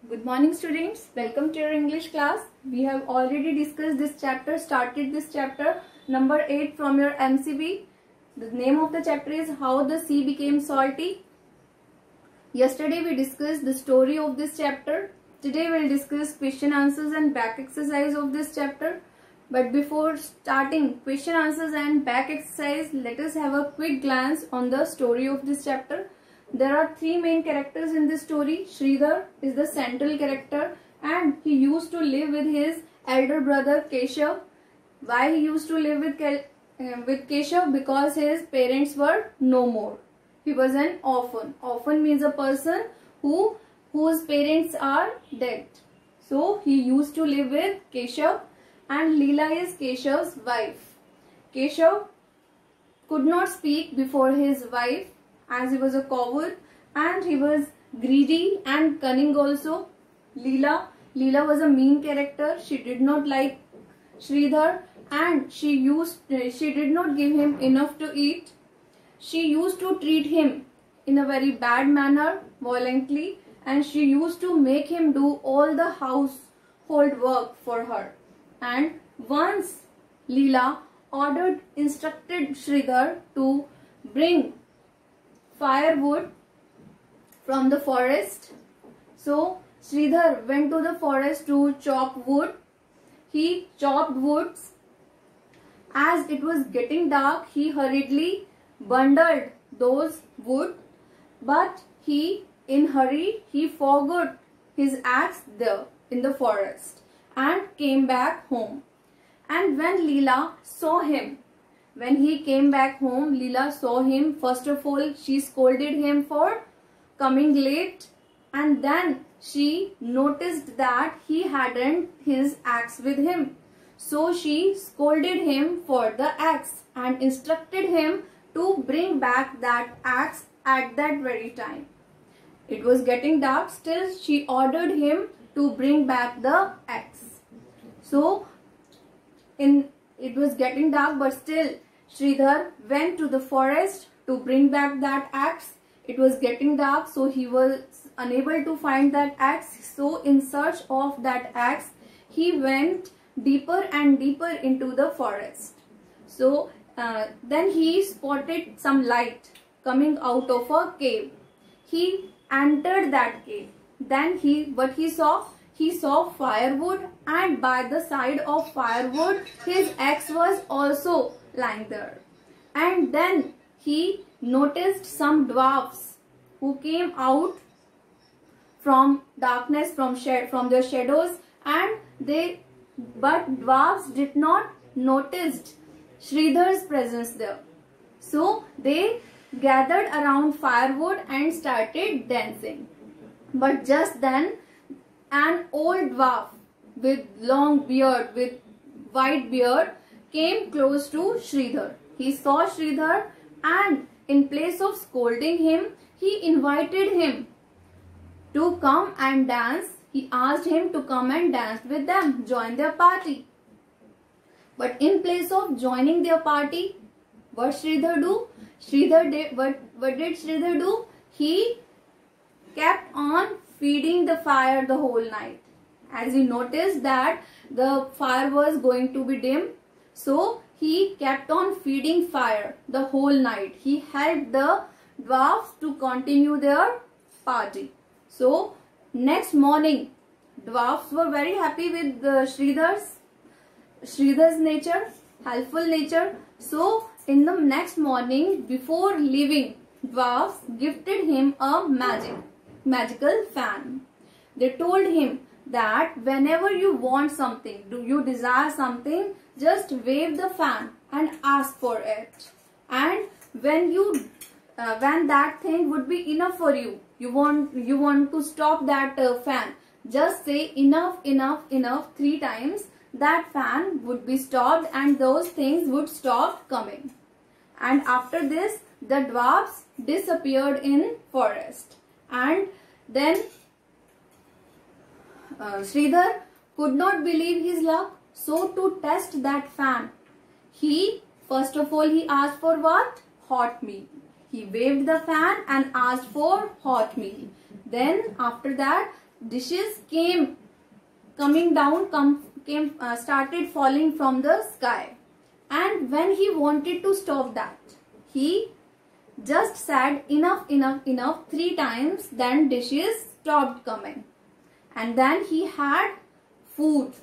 Good morning students, welcome to your English class. We have already discussed this chapter, started this chapter number 8 from your MCB. The name of the chapter is How the Sea Became Salty. Yesterday we discussed the story of this chapter. Today we will discuss question answers and back exercise of this chapter. But before starting question answers and back exercise, let us have a quick glance on the story of this chapter. There are three main characters in this story. Sridhar is the central character and he used to live with his elder brother Keshav. Why he used to live with Keshav? Because his parents were no more. He was an orphan. Orphan means a person whose parents are dead. So he used to live with Keshav, and Leela is Keshav's wife. Keshav could not speak before his wife as he was a coward and he was greedy and cunning also. Leela was a mean character. She did not like Sridhar and she did not give him enough to eat. She used to treat him in a very bad manner, violently, and she used to make him do all the household work for her. And once Leela instructed Sridhar to bring firewood from the forest. So Sridhar went to the forest to chop wood. He chopped woods. As it was getting dark, he hurriedly bundled those wood, but in hurry he forgot his axe there in the forest and came back home. And when Leela saw him, when he came back home, Leela saw him. First of all, she scolded him for coming late, and then she noticed that he hadn't his axe with him. So she scolded him for the axe and instructed him to bring back that axe at that very time. It was getting dark, still she ordered him to bring back the axe. So it was getting dark, but still Sridhar went to the forest to bring back that axe. It was getting dark, so he was unable to find that axe. So in search of that axe, he went deeper and deeper into the forest. So then he spotted some light coming out of a cave. He entered that cave. Then what he saw? He saw firewood, and by the side of firewood, his axe was also lying there. And then he noticed some dwarfs who came out from darkness, from their shadows, but dwarfs did not notice Sridhar's presence there. So they gathered around firewood and started dancing. But just then an old dwarf with long beard, with white beard, came close to Sridhar. He saw Sridhar and in place of scolding him, he invited him to come and dance. He asked him to come and dance with them, join their party. But in place of joining their party, what Sridhar do? What did Sridhar do? He kept on feeding the fire the whole night. As he noticed that the fire was going to be dim, so he kept on feeding fire the whole night. He helped the dwarfs to continue their party. So next morning, dwarfs were very happy with Sridhar's nature, helpful nature. So in the next morning, before leaving, dwarfs gifted him a magical fan. They told him that whenever you want something, you desire something, just wave the fan and ask for it. And when that thing would be enough for you, you want to stop that fan, just say enough, enough, enough 3 times. That fan would be stopped and those things would stop coming. And after this, the dwarfs disappeared in forest. And then Sridhar could not believe his luck. So to test that fan, first of all he asked for what? Hot meal. He waved the fan and asked for hot meal. Then after that dishes started falling from the sky. And when he wanted to stop that, he just said enough, enough, enough 3 times, then dishes stopped coming. And then he had food.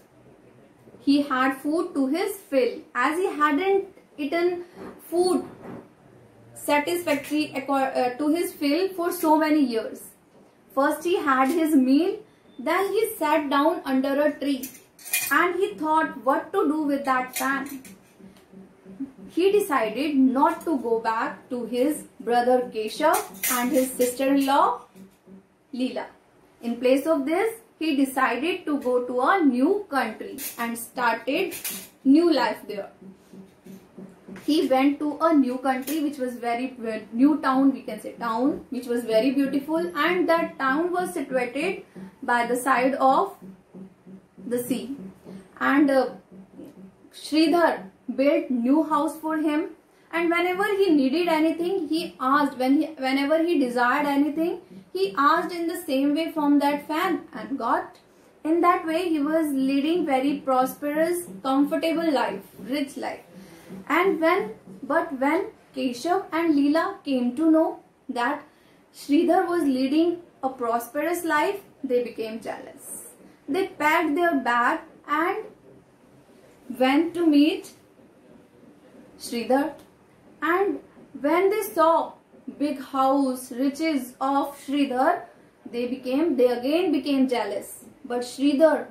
He had food to his fill, as he hadn't eaten food satisfactory to his fill for so many years. First he had his meal, then he sat down under a tree and he thought what to do with that fan. He decided not to go back to his brother Keshav and his sister-in-law Leela. In place of this, he decided to go to a new country and started new life there. He went to a new country which was new town, we can say town, which was very beautiful, and that town was situated by the side of the sea. And Sridhar built new house for him, and whenever he needed anything, he asked, whenever he desired anything, he asked in the same way from that fan and got. In that way, he was leading very prosperous, comfortable life, rich life. And when Keshav and Leela came to know that Sridhar was leading a prosperous life, they became jealous. They packed their bag and went to meet Sridhar. And when they saw big house, riches of Sridhar, they again became jealous. But Sridhar,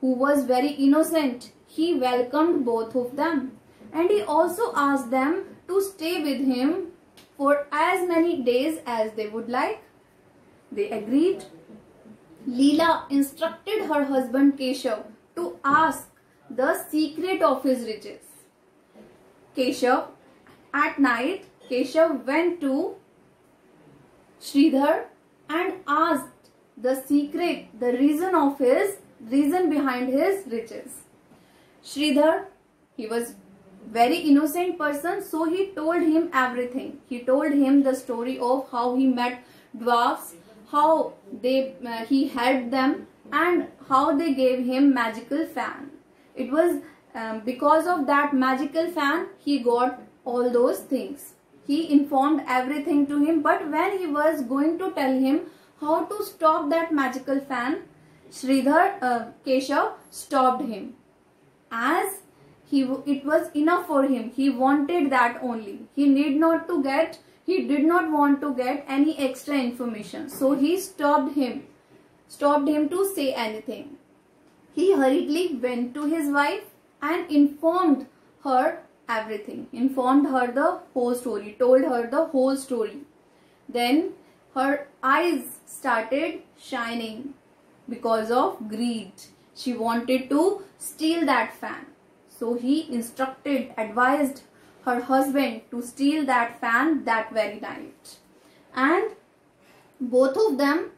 who was very innocent, he welcomed both of them. And he also asked them to stay with him for as many days as they would like. They agreed. Leela instructed her husband Keshav to ask the secret of his riches. At night, Keshav went to Sridhar and asked the secret, the reason behind his riches. Sridhar, he was very innocent person, so he told him everything. He told him the story of how he met dwarfs, how he helped them, and how they gave him magical fan. It was because of that magical fan he got all those things. He informed everything to him, but when he was going to tell him how to stop that magical fan, Keshav stopped him, as it was enough for him. He wanted that only. He did not want to get any extra information. So he stopped him to say anything. He hurriedly went to his wife and informed her everything. Informed her the whole story. Told her the whole story. Then her eyes started shining because of greed. She wanted to steal that fan. So he advised her husband to steal that fan that very night. And both of them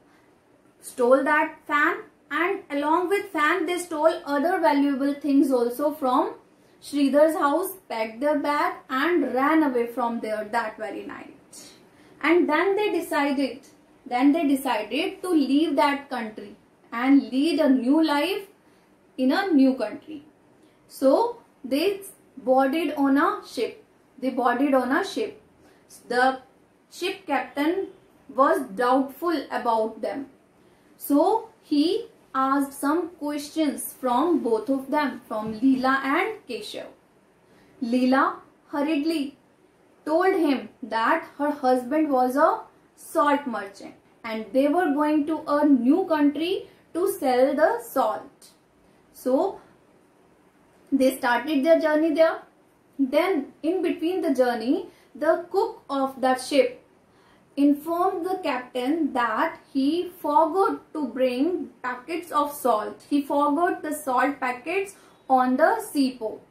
stole that fan, and along with fan they stole other valuable things also from Sridhar's house, packed their bag and ran away from there that very night. And then they decided to leave that country and lead a new life in a new country. So they boarded on a ship. The ship captain was doubtful about them. So he asked some questions from both of them, from Leela and Keshav. Leela hurriedly told him that her husband was a salt merchant and they were going to a new country to sell the salt. So they started their journey there. Then in between the journey, the cook of that ship informed the captain that he forgot to bring packets of salt. He forgot the salt packets on the seaport.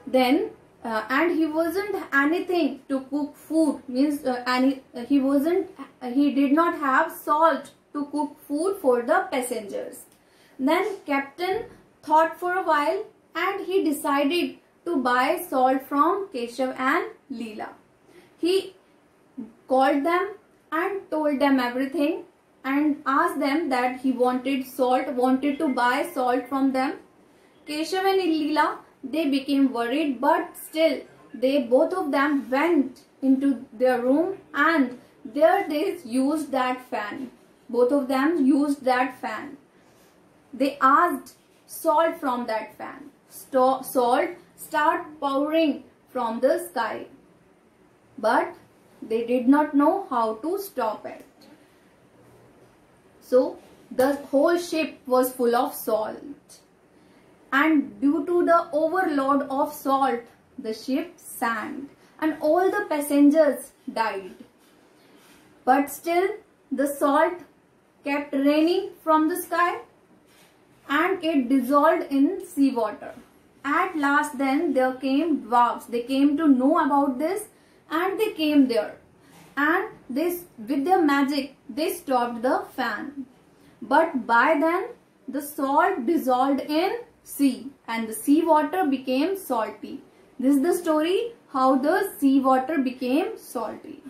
Then and he wasn't anything to cook food, means he did not have salt to cook food for the passengers. Then captain thought for a while and he decided to buy salt from Keshav and Leela. He called them and told them everything, and asked them that he wanted to buy salt from them. Keshav and Leela, they became worried, but still both of them went into their room and there they used that fan. Both of them used that fan. They asked salt from that fan. Salt start pouring from the sky. But they did not know how to stop it. So the whole ship was full of salt. And due to the overload of salt, the ship sank and all the passengers died. But still the salt kept raining from the sky and it dissolved in seawater. At last then there came dwarfs. They came to know about this and they came there. And with their magic they stopped the fan. But by then the salt dissolved in sea and the seawater became salty. This is the story how the seawater became salty.